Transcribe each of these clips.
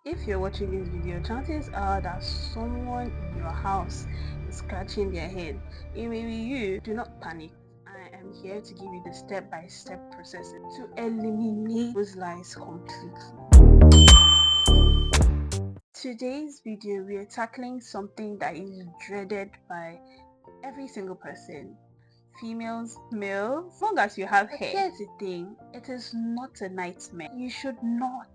If you're watching this video, chances are that someone in your house is scratching their head. It may be you. Do not panic. I am here to give you the step-by-step process to eliminate those lice completely. Today's video, we are tackling something that is dreaded by every single person. Females, males, as long as you have hair. Here's the thing, it is not a nightmare. You should not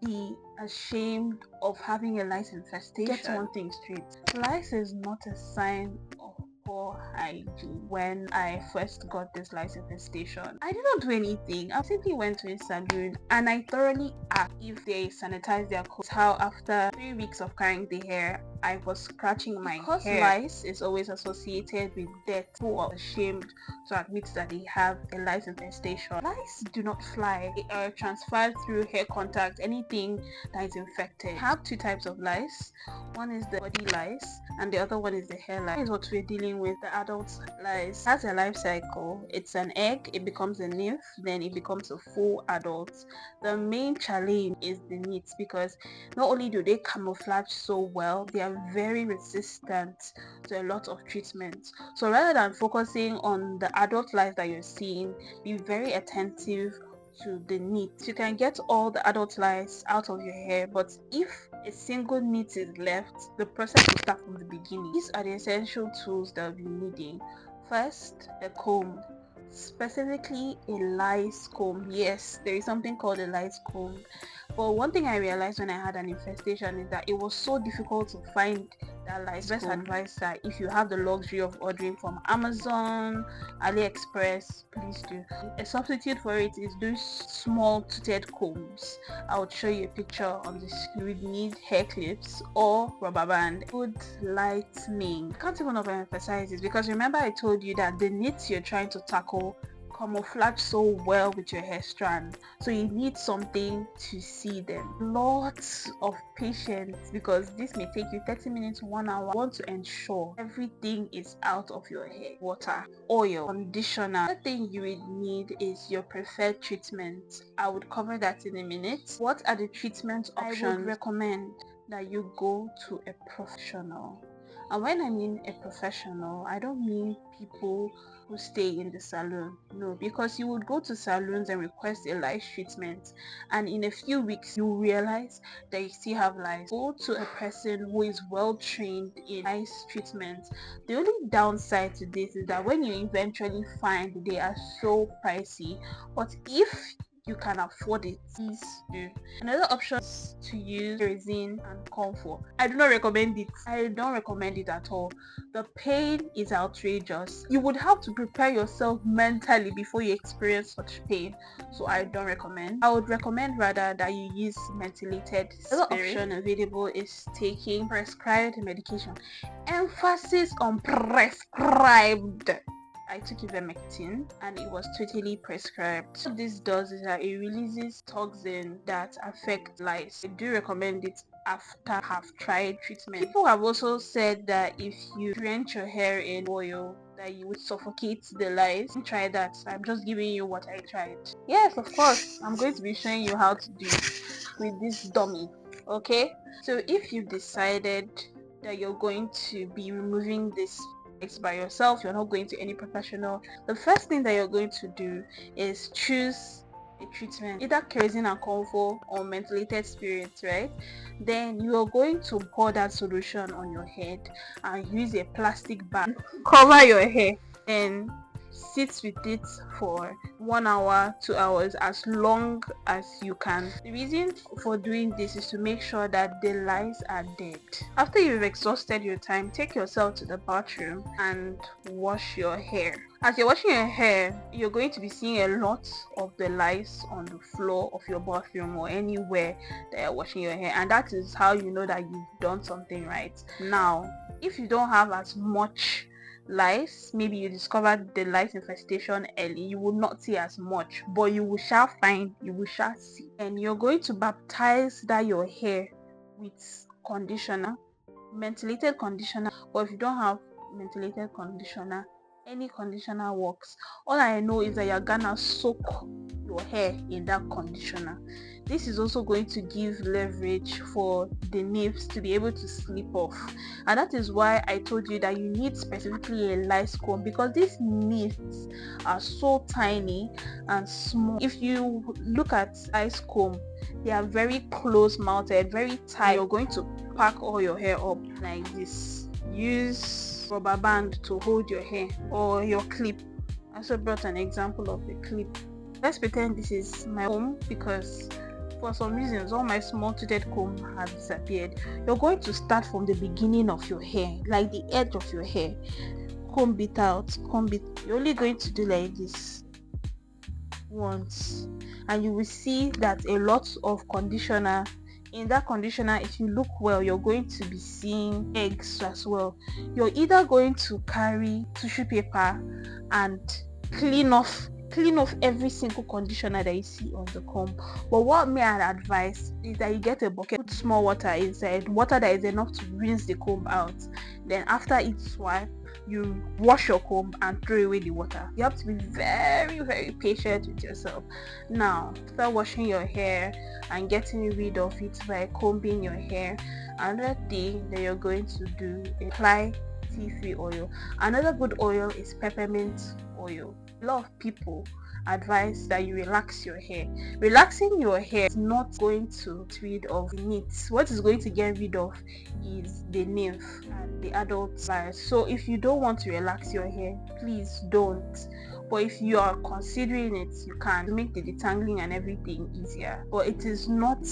be ashamed of having a lice infestation. Get one thing straight, lice is not a sign of poor hygiene. When I first got this lice infestation, I did not do anything. I simply went to a salon and I thoroughly asked if they sanitize their clothes. How after 3 weeks of carrying the hair, I was scratching my hair. Lice is always associated with death. People are ashamed to admit that they have a lice infestation. Lice do not fly. They are transferred through hair contact, anything that is infected. We have two types of lice. One is the body lice and the other one is the hair lice. That is what we're dealing with. The adult lice has a life cycle. It's an egg, it becomes a nymph, then it becomes a full adult. The main challenge is the nits, because not only do they camouflage so well, they are very resistant to a lot of treatments. So rather than focusing on the adult lice that you're seeing, be very attentive to the nits. You can get all the adult lice out of your hair, but if a single nit is left, the process will start from the beginning. These are the essential tools that we'll be needing. First, a comb, specifically a lice comb. Yes, there is something called a lice comb. But one thing I realized when I had an infestation is that it was so difficult to find that lice. Best advice that if you have the luxury of ordering from Amazon, AliExpress, please do. A substitute for it is those small toothed combs. I would show you a picture on the screen. You would need hair clips or rubber band. Good lightning. I can't even overemphasize this, because remember I told you that the nits you're trying to tackle camouflage so well with your hair strand, so you need something to see them. Lots of patience, because this may take you 30 minutes, 1 hour. You want to ensure everything is out of your hair. Water, oil, conditioner. The thing you would need is your preferred treatment. I would cover that in a minute. What are the treatment options? I would recommend that you go to a professional. And when I mean a professional, I don't mean people who stay in the salon. No, because you would go to salons and request a lice treatment, and in a few weeks you realize that you still have lice. Go to a person who is well trained in lice treatment. The only downside to this is that when you eventually find they are so pricey, but if you can afford it, please do. Another option is to use resin and comfort. I do not recommend it. I don't recommend it at all. The pain is outrageous. You would have to prepare yourself mentally before you experience such pain, so I don't recommend. I would recommend rather that you use methylated spirit. Another option available is taking prescribed medication. Emphasis on prescribed. I took ivermectin and it was totally prescribed. What this does is that it releases toxins that affect lice. I do recommend it after have tried treatment. People have also said that if you drench your hair in oil, that you would suffocate the lice. Don't try that. I'm just giving you what I tried. Yes, of course, I'm going to be showing you how to do it with this dummy. Okay, so if you've decided that you're going to be removing this by yourself, you're not going to any professional, the first thing that you're going to do is choose a treatment, either kerosene and comfort or methylated spirits, right? Then you are going to pour that solution on your head and use a plastic bag, cover your hair, and sit with it for 1 hour, 2 hours, as long as you can. The reason for doing this is to make sure that the lice are dead. After you've exhausted your time, take yourself to the bathroom and wash your hair. As you're washing your hair, you're going to be seeing a lot of the lice on the floor of your bathroom or anywhere that you're washing your hair, and that is how you know that you've done something right. Now, if you don't have as much lice, maybe you discovered the lice infestation early, you will not see as much, but you shall see. And you're going to baptize that your hair with conditioner, methylated conditioner. Or if you don't have methylated conditioner, Any conditioner works. All I know is that you're gonna soak your hair in that conditioner. This is also going to give leverage for the nibs to be able to slip off, and that is why I told you that you need specifically a lice comb, because these nibs are so tiny and small. If you look at lice comb, they are very close mounted, very tight. You're going to pack all your hair up like this. Use rubber band to hold your hair, or your clip. I also brought an example of the clip. Let's pretend this is my comb, because for some reasons all my small toothed comb have disappeared. You're going to start from the beginning of your hair, like the edge of your hair. Comb it out, comb it. You're only going to do like this once, and you will see that a lot of conditioner in that conditioner. If you look well, you're going to be seeing eggs as well. You're either going to carry tissue paper and clean off every single conditioner that you see on the comb, but what may I advise is that you get a bucket, put small water inside, water that is enough to rinse the comb out. Then after each swipe, you wash your comb and throw away the water. You have to be very, very patient with yourself. Now, after washing your hair and getting rid of it by combing your hair, another thing that you're going to do is apply tea tree oil. Another good oil is peppermint oil. A lot of people advise that you relax your hair. Relaxing your hair is not going to get rid of the nits. What is going to get rid of is the nymph and the adult lice. So if you don't want to relax your hair, please don't. But if you are considering it, you can make the detangling and everything easier. But it is not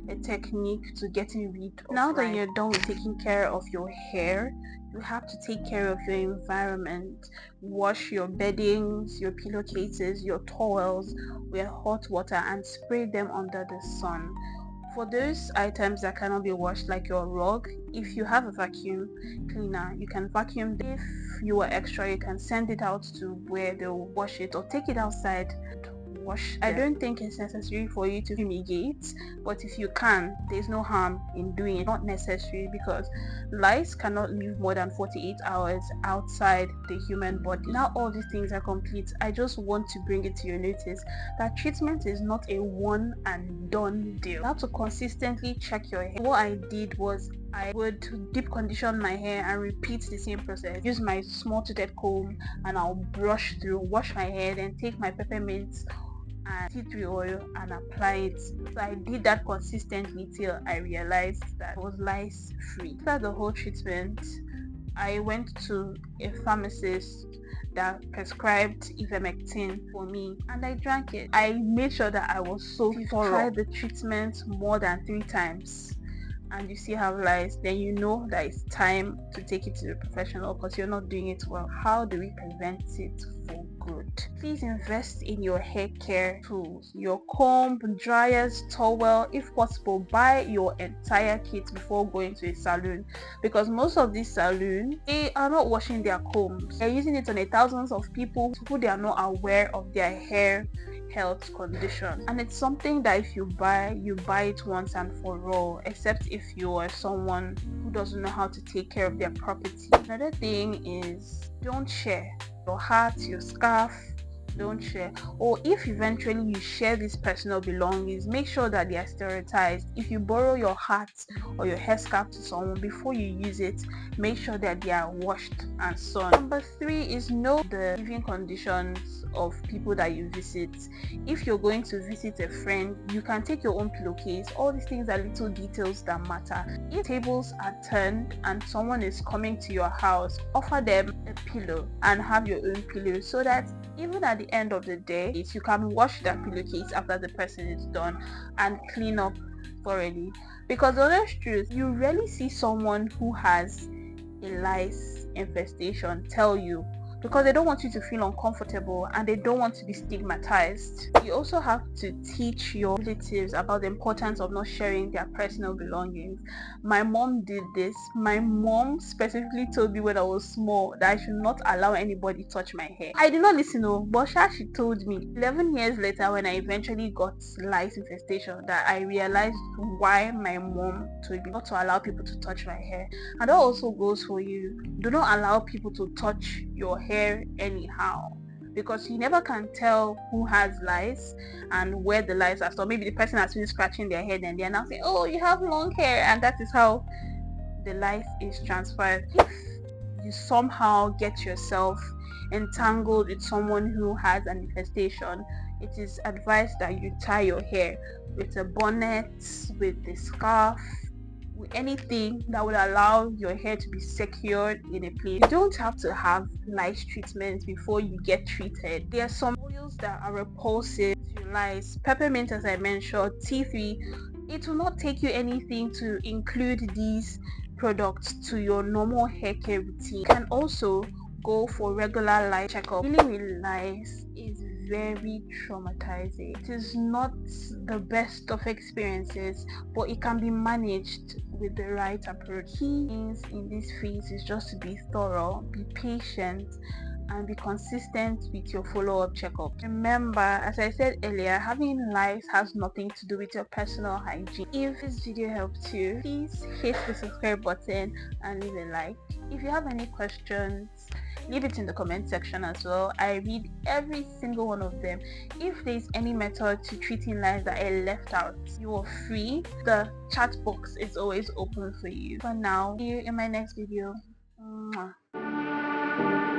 a technique to getting rid of. Now that you're done with taking care of your hair, you have to take care of your environment. Wash your beddings, your pillowcases, your towels with hot water and spray them under the sun. For those items that cannot be washed, like your rug, if you have a vacuum cleaner, you can vacuum them. If you are extra, you can send it out to where they'll wash it, or take it outside wash them. I don't think it's necessary for you to fumigate, but if you can, there's no harm in doing it. Not necessary, because lice cannot live more than 48 hours outside the human body. Now all these things are complete. I just want to bring it to your notice that treatment is not a one and done deal. You have to consistently check your hair. What I did was I would deep condition my hair and repeat the same process. Use my small toothed comb and I'll brush through, wash my hair, then take my peppermint and tea tree oil and apply it. So I did that consistently till I realized that I was lice free. After the whole treatment, I went to a pharmacist that prescribed ivermectin for me and I drank it. I made sure that I was so thorough. Tried the treatment more than 3 times and you see how lice, then you know that it's time to take it to the professional because you're not doing it well. How do we prevent it for good? Please invest in your hair care tools, your comb, dryers, towel. If possible, buy your entire kit before going to a salon, because most of these salons, they are not washing their combs. They're using it on thousands of people who they are not aware of their hair health condition, and it's something that if you buy it once and for all, except if you are someone who doesn't know how to take care of their property. Another thing is, don't share your hat, your scarf. Don't share, or if eventually you share these personal belongings, make sure that they are sterilized. If you borrow your hat or your headscarf to someone, before you use it, make sure that they are washed and sun. Number 3 is know the living conditions of people that you visit. If you're going to visit a friend, you can take your own pillowcase. All these things are little details that matter. If tables are turned and someone is coming to your house, offer them a pillow and have your own pillow, so that even at the end of the day, you can wash that pillowcase after the person is done and clean up thoroughly. Because the honest truth, you rarely see someone who has a lice infestation tell you, because they don't want you to feel uncomfortable and they don't want to be stigmatized. You also have to teach your relatives about the importance of not sharing their personal belongings. My mom did this. My mom specifically told me when I was small that I should not allow anybody touch my hair. I did not listen, but she told me. 11 years later, when I eventually got lice infestation, that I realized why my mom told me not to allow people to touch my hair. And that also goes for you. Do not allow people to touch your hair anyhow, because you never can tell who has lice and where the lice are. So maybe the person has been scratching their head and they're now saying, oh, you have long hair, and that is how the lice is transferred. If you somehow get yourself entangled with someone who has an infestation, it is advised that you tie your hair with a bonnet, with a scarf, with anything that would allow your hair to be secured in a place. You don't have to have lice treatment before you get treated. There are some oils that are repulsive to lice. Peppermint, as I mentioned, tea tree. It will not take you anything to include these products to your normal hair care routine. You can also go for regular lice checkup. Dealing with lice is very traumatizing. It is not the best of experiences, but it can be managed with the right approach. Key things in this phase is just to be thorough, be patient, and be consistent with your follow-up checkup. Remember, as I said earlier, having lice has nothing to do with your personal hygiene. If this video helped you, please hit the subscribe button and leave a like. If you have any questions, leave it in the comment section as well. I read every single one of them. If there's any method to treating lice that I left out, you are free. The chat box is always open for you. For now, see you in my next video. Mwah.